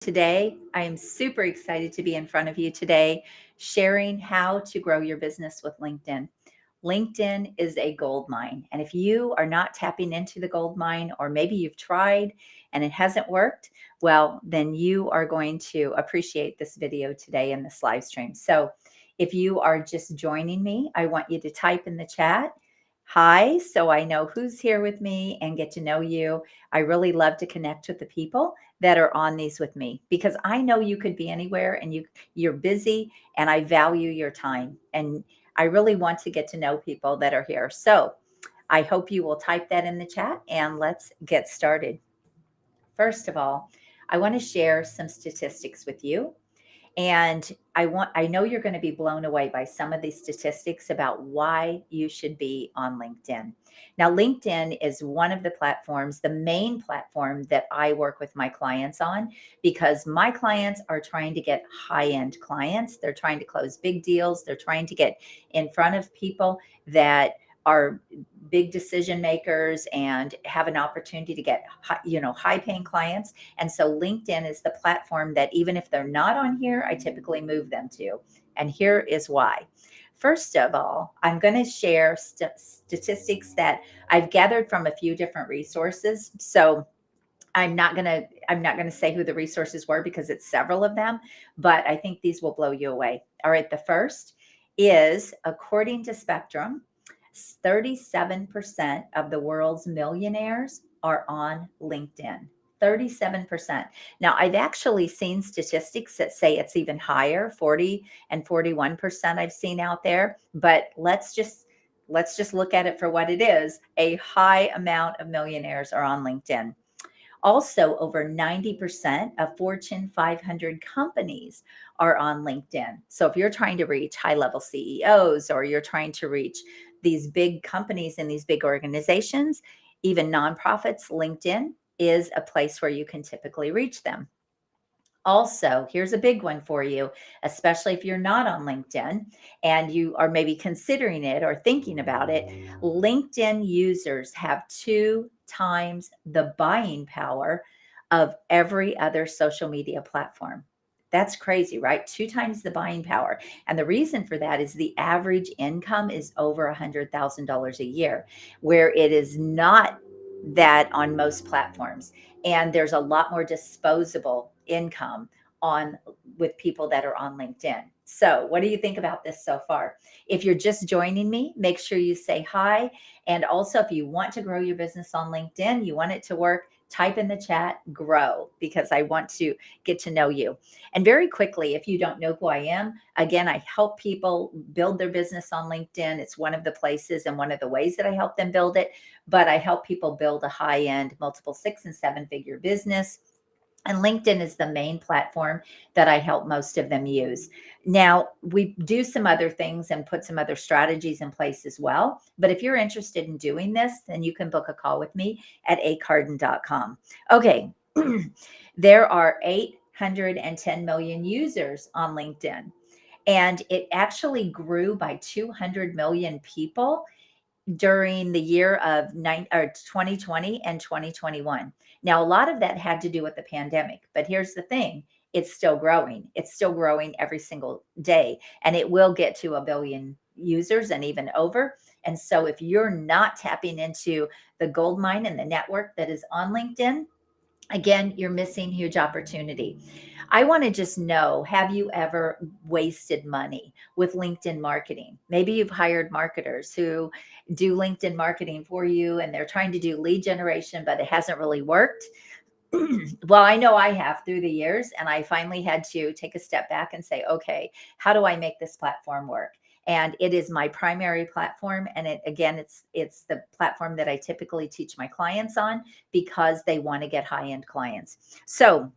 Today, I am super excited to be in front of you today, sharing how to grow your business with LinkedIn. LinkedIn is a gold mine. And if you are not tapping into the gold mine, or maybe you've tried and it hasn't worked, well, then you are going to appreciate this video today in this live stream. So if you are just joining me, I want you to type in the chat, hi, so I know who's here with me and get to know you. I really love to connect with the people that are on these with me because I know you could be anywhere and you're busy, and I value your time, and I really want to get to know people that are here. So I hope you will type that in the chat and let's get started. First of all, I want to share some statistics with you, and I know you're going to be blown away by some of these statistics about why you should be on LinkedIn. Now, LinkedIn is one of the platforms, the main platform that I work with my clients on, because my clients are trying to get high-end clients. They're trying to close big deals. They're trying to get in front of people that are big decision makers and have an opportunity to get high paying clients. And so LinkedIn is the platform that even if they're not on here, I typically move them to. And here is why. First of all, I'm going to share statistics that I've gathered from a few different resources. So I'm not going to say who the resources were because it's several of them, but I think these will blow you away. All right, the first is, according to Spectrum, 37% of the world's millionaires are on LinkedIn. 37%. Now, I've actually seen statistics that say it's even higher, 40 and 41% I've seen out there, but let's just look at it for what it is. A high amount of millionaires are on LinkedIn. Also, over 90% of Fortune 500 companies are on LinkedIn. So if you're trying to reach high level CEOs, or you're trying to reach these big companies and these big organizations, even nonprofits, LinkedIn is a place where you can typically reach them. Also, here's a big one for you, especially if you're not on LinkedIn and you are maybe considering it or thinking about it. LinkedIn users have 2 times the buying power of every other social media platform. That's crazy, right? 2 times the buying power. And the reason for that is the average income is over $100,000 a year, where it is not that on most platforms. And there's a lot more disposable income on with people that are on LinkedIn. So, what do you think about this so far? If you're just joining me, make sure you say hi. And also, if you want to grow your business on LinkedIn, you want it to work, type in the chat grow, because I want to get to know you. And very quickly, if you don't know who I am, again, I help people build their business on LinkedIn. It's one of the places and one of the ways that I help them build it. But I help people build a high end, multiple 6 and 7 figure business. And LinkedIn is the main platform that I help most of them use. Now, we do some other things and put some other strategies in place as well. But if you're interested in doing this, then you can book a call with me at acarden.com. Okay, there are 810 million users on LinkedIn, and it actually grew by 200 million people during the year of 2020 and 2021. Now, a lot of that had to do with the pandemic, but here's the thing. It's still growing. It's still growing every single day, and it will get to a billion users and even over. And so if you're not tapping into the gold mine and the network that is on LinkedIn, again, you're missing huge opportunity. I want to just know, have you ever wasted money with LinkedIn marketing? Maybe you've hired marketers who do LinkedIn marketing for you and they're trying to do lead generation, but it hasn't really worked. Well, I know I have through the years, and I finally had to take a step back and say, okay, how do I make this platform work? And it is my primary platform. And it's the platform that I typically teach my clients on because they want to get high-end clients. So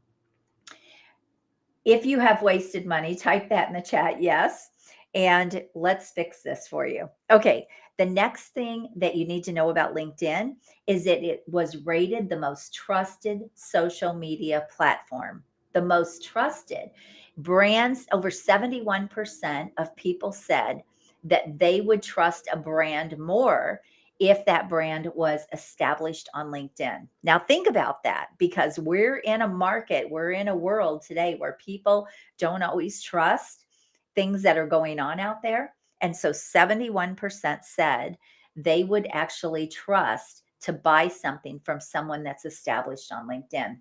if you have wasted money, type that in the chat, yes. And let's fix this for you. Okay, the next thing that you need to know about LinkedIn is that it was rated the most trusted social media platform. The most trusted. Brands, over 71% of people said that they would trust a brand more if that brand was established on LinkedIn. Now, think about that, because we're in a market, we're in a world today where people don't always trust things that are going on out there. And so 71% said they would actually trust to buy something from someone that's established on LinkedIn.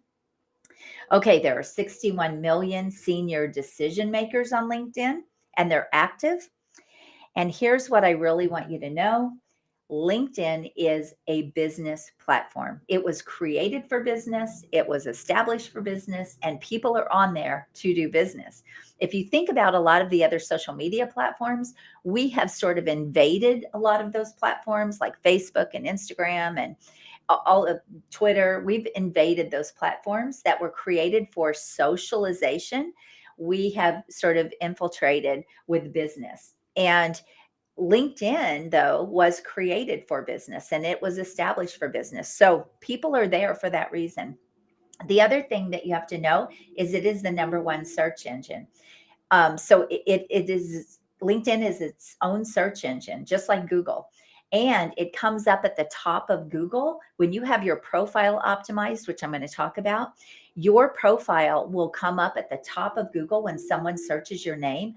Okay, there are 61 million senior decision makers on LinkedIn, and they're active. And here's what I really want you to know. LinkedIn is a business platform. It was created for business, it was established for business, and people are on there to do business. If you think about a lot of the other social media platforms, we have sort of invaded a lot of those platforms like Facebook and Instagram and all of Twitter. We've invaded those platforms that were created for socialization. We have sort of infiltrated with business. And LinkedIn, though, was created for business and it was established for business. So people are there for that reason. The other thing that you have to know is it is the number one search engine. So it is, LinkedIn is its own search engine, just like Google. And it comes up at the top of Google when you have your profile optimized, which I'm going to talk about. Your profile will come up at the top of Google when someone searches your name,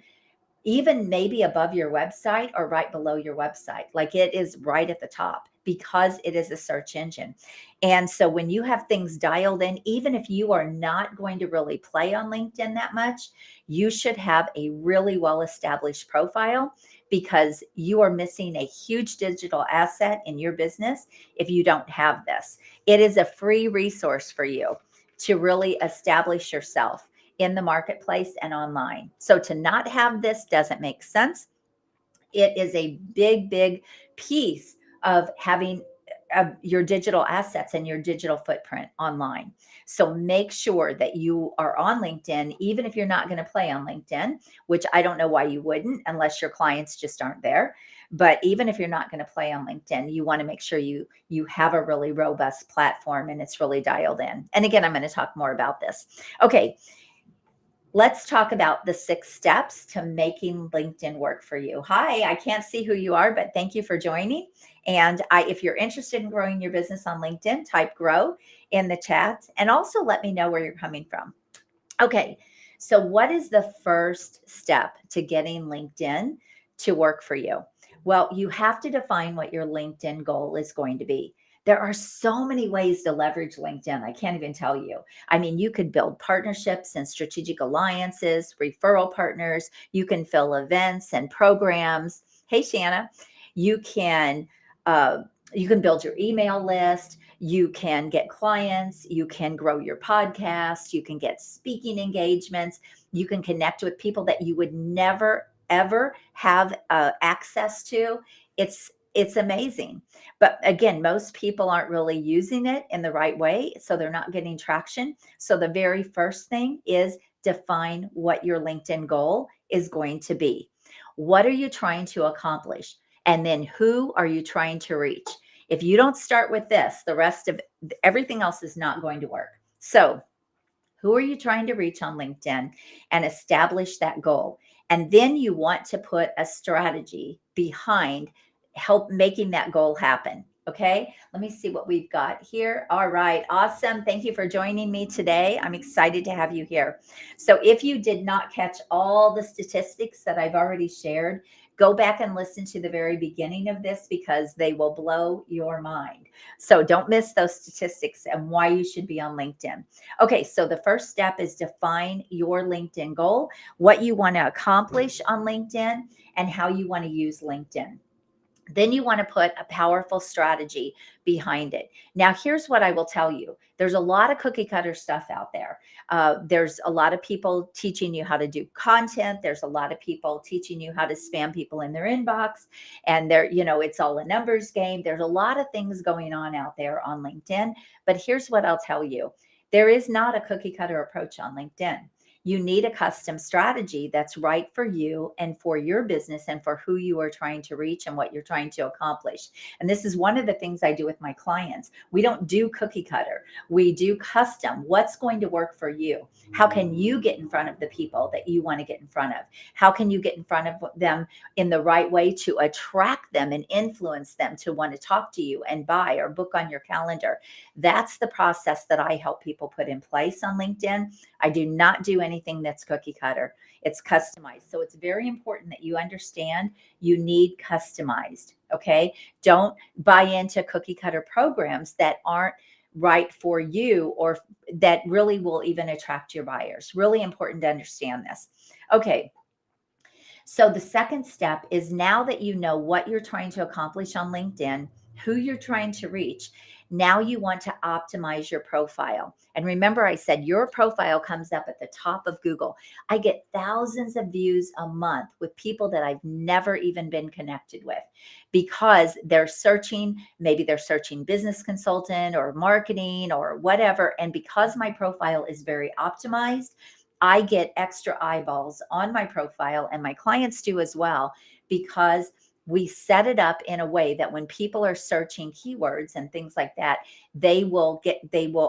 even maybe above your website or right below your website. Like it is right at the top because it is a search engine. And so when you have things dialed in, even if you are not going to really play on LinkedIn that much, you should have a really well-established profile, because you are missing a huge digital asset in your business if you don't have this. It is a free resource for you to really establish yourself in the marketplace and online. So to not have this doesn't make sense. It is a big, big piece of having your digital assets and your digital footprint online. So make sure that you are on LinkedIn, even if you're not going to play on LinkedIn, which I don't know why you wouldn't unless your clients just aren't there. But even if you're not going to play on LinkedIn, you want to make sure you have a really robust platform and it's really dialed in. And again, I'm going to talk more about this. Okay. Let's talk about the 6 steps to making LinkedIn work for you. Hi, I can't see who you are, but thank you for joining. And if you're interested in growing your business on LinkedIn, type grow in the chat and also let me know where you're coming from. Okay, so what is the first step to getting LinkedIn to work for you? Well, you have to define what your LinkedIn goal is going to be. There are so many ways to leverage LinkedIn. I can't even tell you. I mean, you could build partnerships and strategic alliances, referral partners. You can fill events and programs. Hey, Shanna, you can build your email list. You can get clients. You can grow your podcast. You can get speaking engagements. You can connect with people that you would never ever have access to. It's amazing. But again, most people aren't really using it in the right way, so they're not getting traction. So the very first thing is define what your LinkedIn goal is going to be. What are you trying to accomplish? And then who are you trying to reach? If you don't start with this, the rest of everything else is not going to work. So who are you trying to reach on LinkedIn and establish that goal? And then you want to put a strategy behind help making that goal happen. Okay, let me see what we've got here. All right, awesome. Thank you for joining me today. I'm excited to have you here. So if you did not catch all the statistics that I've already shared, go back and listen to the very beginning of this because they will blow your mind. So don't miss those statistics and why you should be on LinkedIn. Okay, so the first step is define your LinkedIn goal, what you want to accomplish on LinkedIn, and how you want to use LinkedIn. Then you want to put a powerful strategy behind it. Now, here's what I will tell you. There's a lot of cookie cutter stuff out there. There's a lot of people teaching you how to do content. There's a lot of people teaching you how to spam people in their inbox. And it's all a numbers game. There's a lot of things going on out there on LinkedIn. But here's what I'll tell you. There is not a cookie cutter approach on LinkedIn. You need a custom strategy that's right for you and for your business and for who you are trying to reach and what you're trying to accomplish. And this is one of the things I do with my clients. We don't do cookie cutter. We do custom. What's going to work for you? How can you get in front of the people that you want to get in front of? How can you get in front of them in the right way to attract them and influence them to want to talk to you and buy or book on your calendar? That's the process that I help people put in place on LinkedIn. I do not do anything that's cookie cutter. It's customized. So it's very important that you understand you need customized. Okay. Don't buy into cookie cutter programs that aren't right for you or that really will even attract your buyers. Really important to understand this. Okay. So the second step is, now that you know what you're trying to accomplish on LinkedIn, who you're trying to reach, now you want to optimize your profile. And remember, I said your profile comes up at the top of Google. I get thousands of views a month with people that I've never even been connected with, because they're searching, maybe they're searching business consultant or marketing or whatever. And because my profile is very optimized, I get extra eyeballs on my profile, and my clients do as well, because we set it up in a way that when people are searching keywords and things like that, they will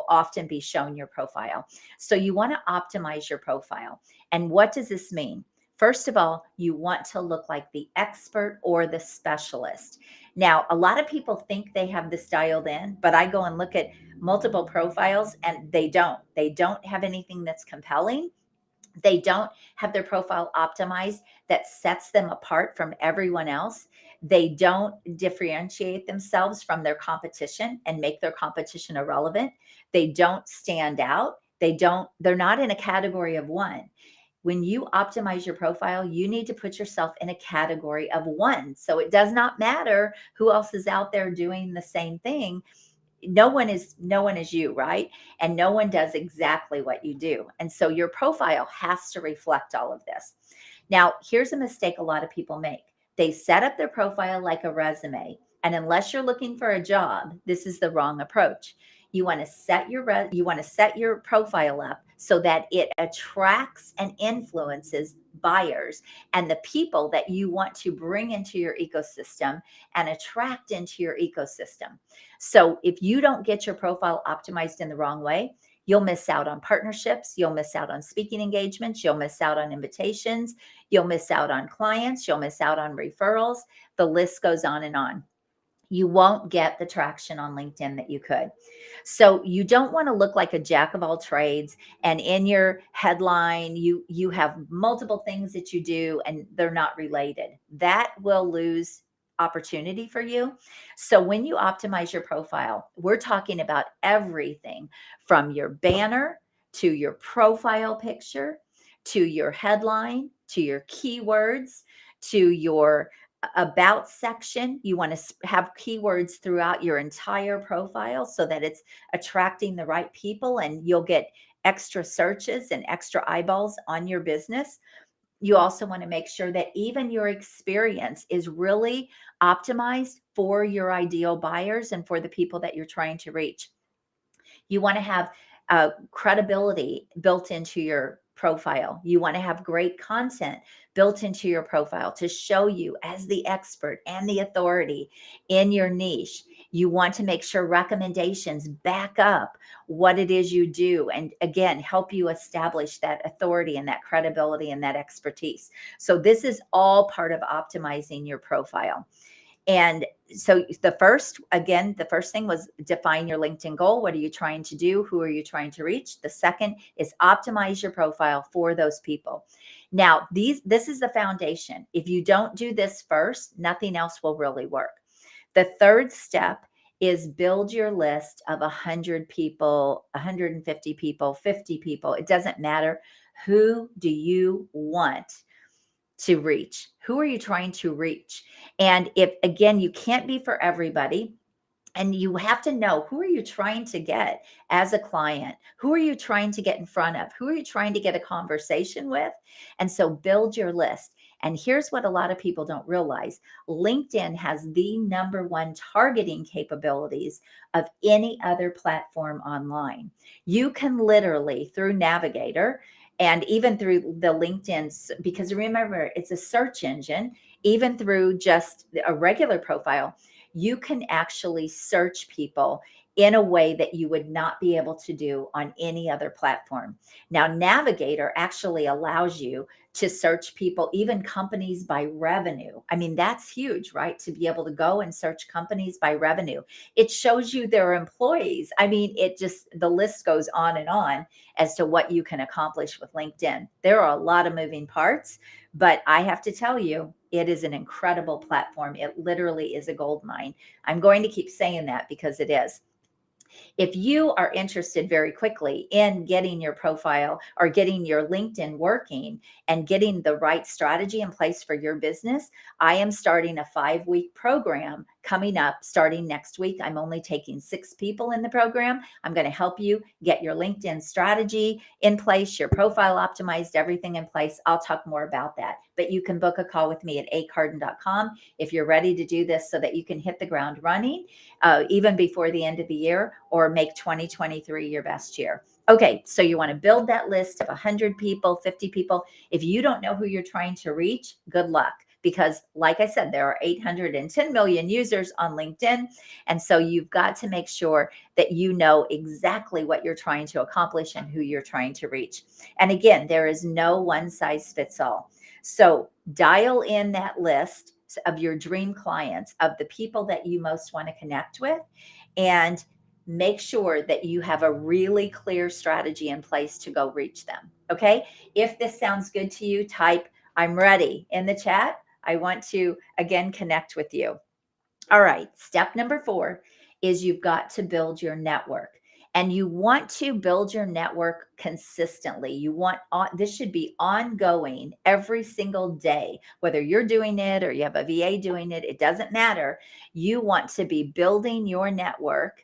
often be shown your profile. So you want to optimize your profile. And what does this mean? First of all, you want to look like the expert or the specialist. Now, a lot of people think they have this dialed in, but I go and look at multiple profiles and they don't. They don't have anything that's compelling. They don't have their profile optimized that sets them apart from everyone else. They don't differentiate themselves from their competition and make their competition irrelevant. They don't stand out. They're not in a category of one. When you optimize your profile, you need to put yourself in a category of one. So it does not matter who else is out there doing the same thing. No one is you, right? And no one does exactly what you do. And so your profile has to reflect all of this. Now, here's a mistake a lot of people make. They set up their profile like a resume, and unless you're looking for a job, this is the wrong approach. You want to set your profile up so that it attracts and influences buyers and the people that you want to bring into your ecosystem and attract into your ecosystem. So if you don't get your profile optimized in the wrong way, you'll miss out on partnerships. You'll miss out on speaking engagements. You'll miss out on invitations. You'll miss out on clients. You'll miss out on referrals. The list goes on and on. You won't get the traction on LinkedIn that you could. So you don't want to look like a jack of all trades, and in your headline you have multiple things that you do and they're not related. That will lose opportunity for you. So when you optimize your profile, we're talking about everything from your banner to your profile picture to your headline to your keywords to your about section. You want to have keywords throughout your entire profile so that it's attracting the right people and you'll get extra searches and extra eyeballs on your business. You also want to make sure that even your experience is really optimized for your ideal buyers and for the people that you're trying to reach. You want to have credibility built into your profile. You want to have great content built into your profile to show you as the expert and the authority in your niche. You want to make sure recommendations back up what it is you do, and again, help you establish that authority and that credibility and that expertise. So this is all part of optimizing your profile. And so the first thing was define your LinkedIn goal. What are you trying to do? Who are you trying to reach? The second is optimize your profile for those people. Now, this is the foundation. If you don't do this first, nothing else will really work. The third step is build your list of 100 people, 150 people, 50 people. It doesn't matter. Who do you want to reach? Who are you trying to reach? And if, again, you can't be for everybody, and you have to know, who are you trying to get as a client? Who are you trying to get in front of? Who are you trying to get a conversation with? And so build your list. And here's what a lot of people don't realize. LinkedIn has the number one targeting capabilities of any other platform online. You can literally, through Navigator, And even through the LinkedIn, because remember, it's a search engine, even through just a regular profile, you can actually search people in a way that you would not be able to do on any other platform. Now, Navigator actually allows you to search people, even companies by revenue. I mean, that's huge, right? To be able to go and search companies by revenue. It shows you their employees. I mean, it just, the list goes on and on as to what you can accomplish with LinkedIn. There are a lot of moving parts, but I have to tell you, it is an incredible platform. It literally is a gold mine. I'm going to keep saying that because it is. If you are interested very quickly in getting your profile or getting your LinkedIn working and getting the right strategy in place for your business, I am starting a 5-week program coming up starting next week. I'm only taking 6 people in the program. I'm going to help you get your LinkedIn strategy in place, your profile optimized, everything in place. I'll talk more about that, but you can book a call with me at acarden.com if you're ready to do this so that you can hit the ground running even before the end of the year, or make 2023 your best year. Okay, so you want to build that list of 100 people, 50 people. If you don't know who you're trying to reach, good luck. Because like I said, there are 810 million users on LinkedIn. And so you've got to make sure that you know exactly what you're trying to accomplish and who you're trying to reach. And again, there is no one size fits all. So dial in that list of your dream clients, of the people that you most want to connect with, and make sure that you have a really clear strategy in place to go reach them. Okay. If this sounds good to you, type "I'm ready" in the chat. I want to again connect with you. All right. Step number 4 is you've got to build your network. And you want to build your network consistently. You want this should be ongoing every single day, whether you're doing it or you have a VA doing it, it doesn't matter. You want to be building your network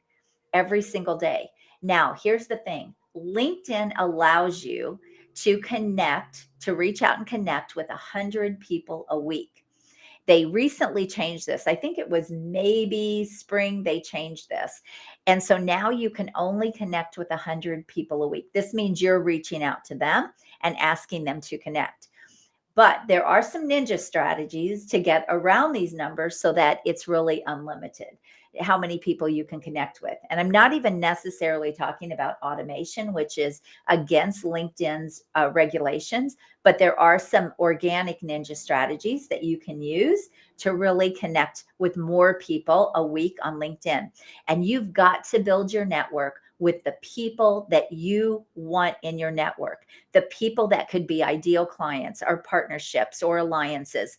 every single day. Now, here's the thing. LinkedIn allows you to connect, to reach out and connect with 100 people a week. They recently changed this. I think it was maybe spring they changed this. And so now you can only connect with 100 people a week. This means you're reaching out to them and asking them to connect. But there are some ninja strategies to get around these numbers so that it's really unlimited how many people you can connect with. And I'm not even necessarily talking about automation, which is against LinkedIn's regulations, but there are some organic ninja strategies that you can use to really connect with more people a week on LinkedIn. And you've got to build your network with the people that you want in your network, the people that could be ideal clients or partnerships or alliances,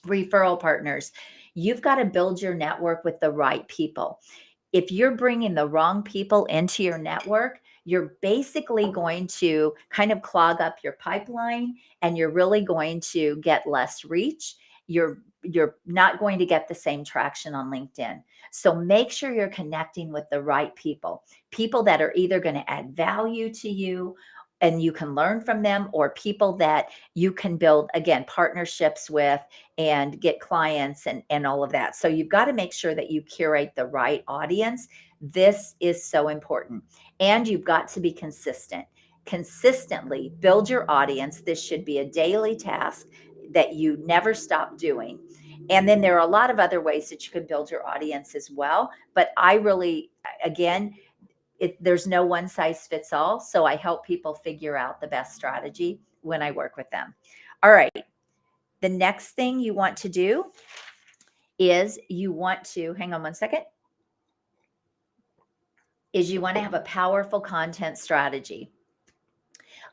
referral partners. You've got to build your network with the right people. If you're bringing the wrong people into your network, you're basically going to kind of clog up your pipeline and you're really going to get less reach. You're not going to get the same traction on LinkedIn. So make sure you're connecting with the right people, people that are either going to add value to you and you can learn from them, or people that you can build, again, partnerships with and get clients and all of that. So you've got to make sure that you curate the right audience. This is so important. And you've got to be consistent. Consistently build your audience. This should be a daily task that you never stop doing. And then there are a lot of other ways that you can build your audience as well. But I really, again, there's no one size fits all. So I help people figure out the best strategy when I work with them. All right. The next thing you want to do is you want to, hang on one second, is you want to have a powerful content strategy.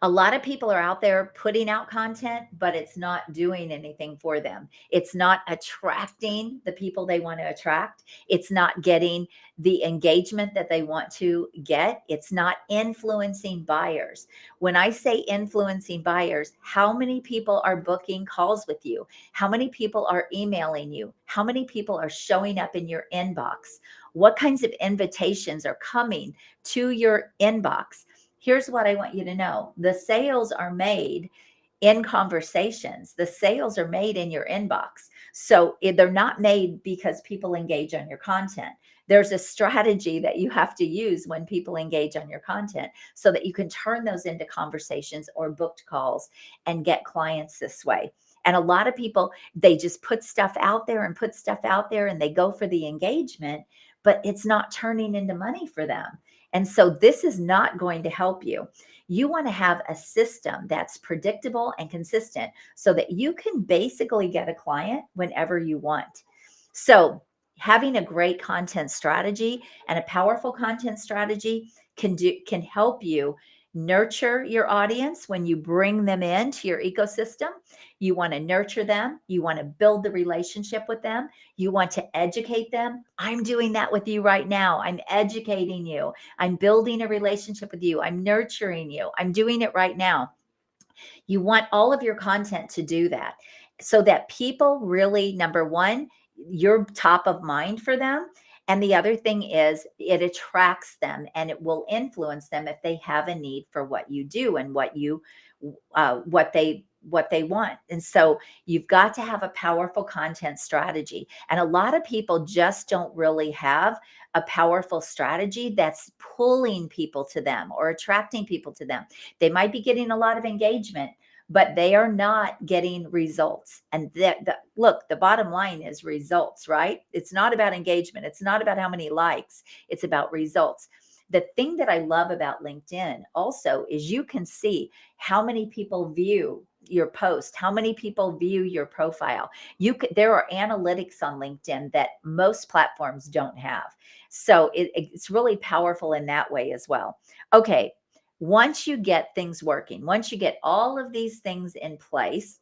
A lot of people are out there putting out content, but it's not doing anything for them. It's not attracting the people they want to attract. It's not getting the engagement that they want to get. It's not influencing buyers. When I say influencing buyers, how many people are booking calls with you? How many people are emailing you? How many people are showing up in your inbox? What kinds of invitations are coming to your inbox? Here's what I want you to know. The sales are made in conversations. The sales are made in your inbox. So they're not made because people engage on your content. There's a strategy that you have to use when people engage on your content so that you can turn those into conversations or booked calls and get clients this way. And a lot of people, they just put stuff out there and put stuff out there and they go for the engagement, but it's not turning into money for them. And so this is not going to help you. You want to have a system that's predictable and consistent so that you can basically get a client whenever you want. So having a great content strategy and a powerful content strategy can help you nurture your audience when you bring them into your ecosystem. You want to nurture them. You want to build the relationship with them. You want to educate them. I'm doing that with you right now. I'm educating you. I'm building a relationship with you. I'm nurturing you. I'm doing it right now. You want all of your content to do that so that people really, number one, you're top of mind for them. And the other thing is it attracts them and it will influence them if they have a need for what you do and what they want. And so you've got to have a powerful content strategy. And a lot of people just don't really have a powerful strategy that's pulling people to them or attracting people to them. They might be getting a lot of engagement, but they are not getting results. And look, the bottom line is results, right? It's not about engagement. It's not about how many likes. It's about results. The thing that I love about LinkedIn also is you can see how many people view your post, how many people view your profile. There are analytics on LinkedIn that most platforms don't have. So it's really powerful in that way as well. Okay. Once you get things working, once you get all of these things in place,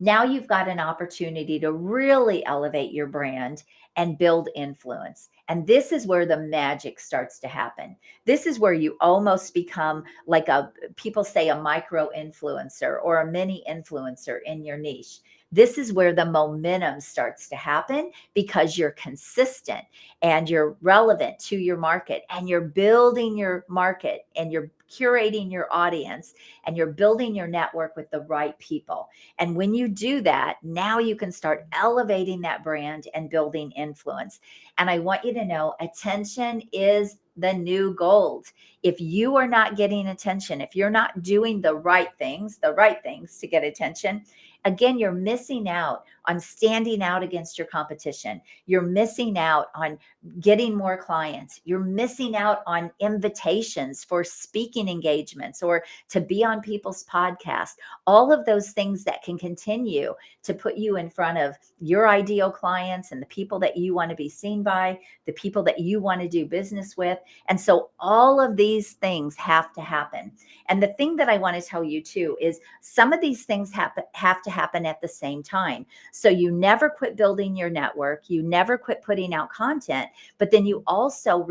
now you've got an opportunity to really elevate your brand and build influence. And this is where the magic starts to happen. This is where you almost become like people say, a micro influencer or a mini influencer in your niche. This is where the momentum starts to happen because you're consistent and you're relevant to your market and you're building your market and you're curating your audience and you're building your network with the right people. And when you do that, now you can start elevating that brand and building influence. And I want you to know attention is the new gold. If you are not getting attention, if you're not doing the right things to get attention, again, you're missing out on standing out against your competition. You're missing out on getting more clients. You're missing out on invitations for speaking engagements or to be on people's podcasts. All of those things that can continue to put you in front of your ideal clients and the people that you want to be seen by, the people that you want to do business with. And so all of these things have to happen. And the thing that I want to tell you too is some of these things have to happen at the same time. So you never quit building your network. You never quit putting out content, but then you also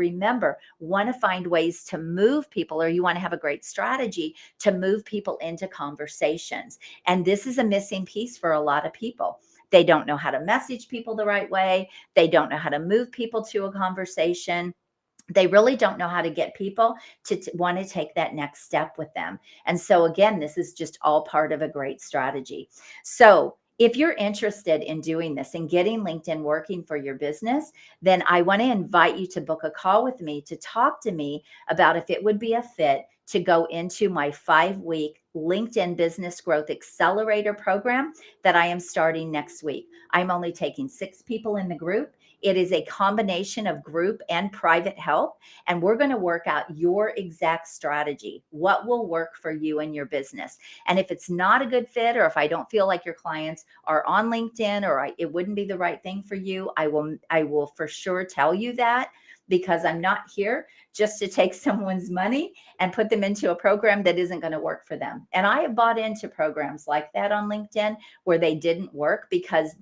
want to find ways to move people, or you want to have a great strategy to move people into conversations. And this is a missing piece for a lot of people. They don't know how to message people the right way. They don't know how to move people to a conversation. They really don't know how to get people to want to take that next step with them. And so again, this is just all part of a great strategy. So if you're interested in doing this and getting LinkedIn working for your business, then I want to invite you to book a call with me to talk to me about if it would be a fit to go into my 5-week LinkedIn Business Growth Accelerator program that I am starting next week. I'm only taking 6 people in the group. It is a combination of group and private help, and we're going to work out your exact strategy, what will work for you and your business. And if it's not a good fit, or if I don't feel like your clients are on LinkedIn, or it wouldn't be the right thing for you, I will for sure tell you that, because I'm not here just to take someone's money and put them into a program that isn't going to work for them. And I have bought into programs like that on LinkedIn where they didn't work because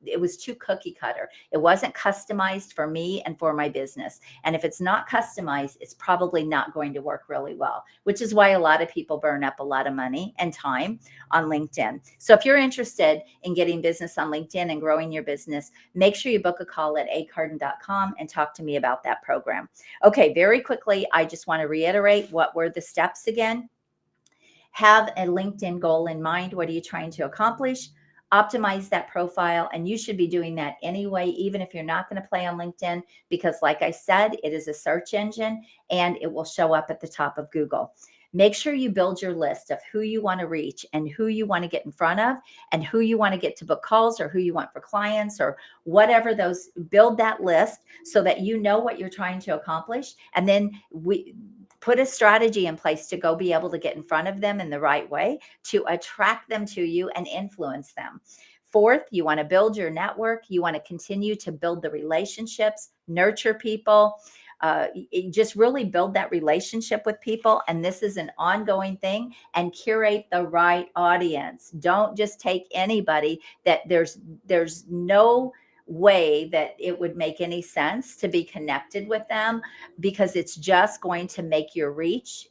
it was too cookie cutter. It wasn't customized for me and for my business. And if it's not customized, it's probably not going to work really well, which is why a lot of people burn up a lot of money and time on LinkedIn. So if you're interested in getting business on LinkedIn and growing your business, make sure you book a call at acarden.com and talk to me about that program. Okay, very quickly, I just want to reiterate what were the steps again. Have a LinkedIn goal in mind. What are you trying to accomplish? optimize that profile. And you should be doing that anyway, even if you're not going to play on LinkedIn, because like I said, it is a search engine and it will show up at the top of Google. Make sure you build your list of who you want to reach and who you want to get in front of and who you want to get to book calls or who you want for clients or whatever those. Build that list so that you know what you're trying to accomplish. And then we put a strategy in place to go be able to get in front of them in the right way to attract them to you and influence them. Fourth, you want to build your network. You want to continue to build the relationships, nurture people, just really build that relationship with people. And this is an ongoing thing, and curate the right audience. Don't just take anybody. That there's no way that it would make any sense to be connected with them, because it's just going to make your reach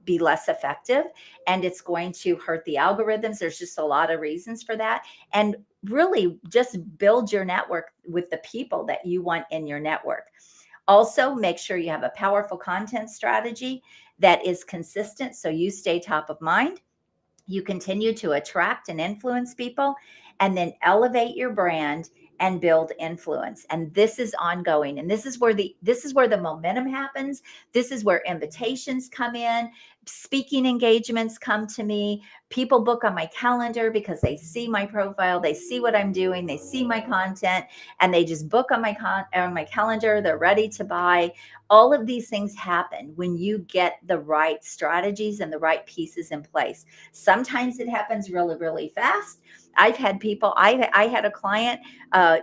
be less effective, and it's going to hurt the algorithms. There's just a lot of reasons for that. And really just build your network with the people that you want in your network. Also, make sure you have a powerful content strategy that is consistent so you stay top of mind. You continue to attract and influence people, and then elevate your brand and build influence. And this is ongoing. And this is where the momentum happens. This is where invitations come in, speaking engagements come to me. People book on my calendar because they see my profile, they see what I'm doing, they see my content, and they just book on my calendar. They're ready to buy. All of these things happen when you get the right strategies and the right pieces in place. Sometimes it happens really, really fast. I've had people, I had a client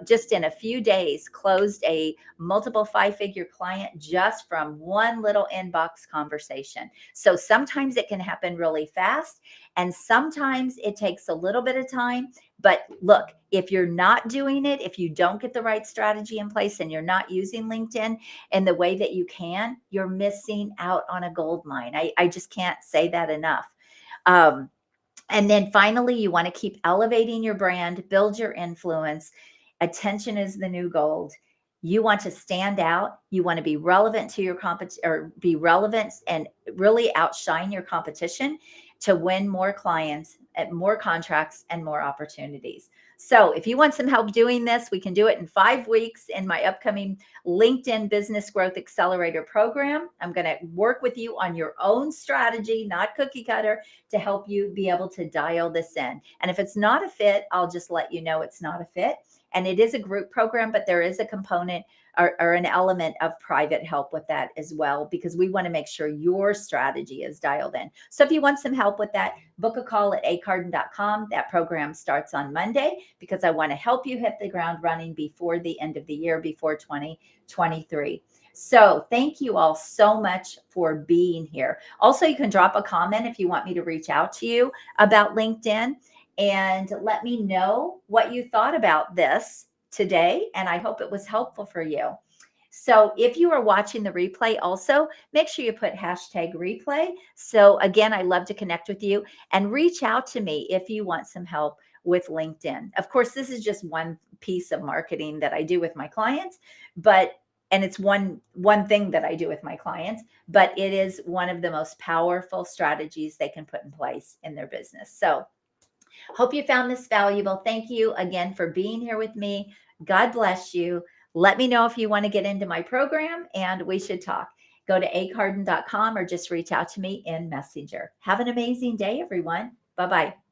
just in a few days closed a multiple 5-figure client just from one little inbox conversation. So sometimes it can happen really fast, and sometimes it takes a little bit of time. But look, if you're not doing it, if you don't get the right strategy in place and you're not using LinkedIn in the way that you can, you're missing out on a gold mine. I just can't say that enough. And then finally, you want to keep elevating your brand, build your influence. Attention is the new gold. You want to stand out. You want to be relevant to your competition, or be relevant and really outshine your competition to win more clients, more contracts, and more opportunities. So if you want some help doing this, we can do it in 5 weeks in my upcoming LinkedIn Business Growth Accelerator program. I'm going to work with you on your own strategy, not cookie cutter, to help you be able to dial this in. And if it's not a fit, I'll just let you know it's not a fit. And it is a group program, but there is a component or an element of private help with that as well, because we want to make sure your strategy is dialed in. So if you want some help with that, book a call at acarden.com. That program starts on Monday, because I want to help you hit the ground running before the end of the year, before 2023. So thank you all so much for being here. Also, you can drop a comment if you want me to reach out to you about LinkedIn, and let me know what you thought about this today. And I hope it was helpful for you. So if you are watching the replay, also make sure you put #replay. So again, I love to connect with you, and reach out to me if you want some help with LinkedIn. Of course, this is just one piece of marketing that I do with my clients, and it's one thing that I do with my clients, but it is one of the most powerful strategies they can put in place in their business. So hope you found this valuable. Thank you again for being here with me. God bless you. Let me know if you want to get into my program, and we should talk. Go to acarden.com or just reach out to me in Messenger. Have an amazing day, everyone. Bye-bye.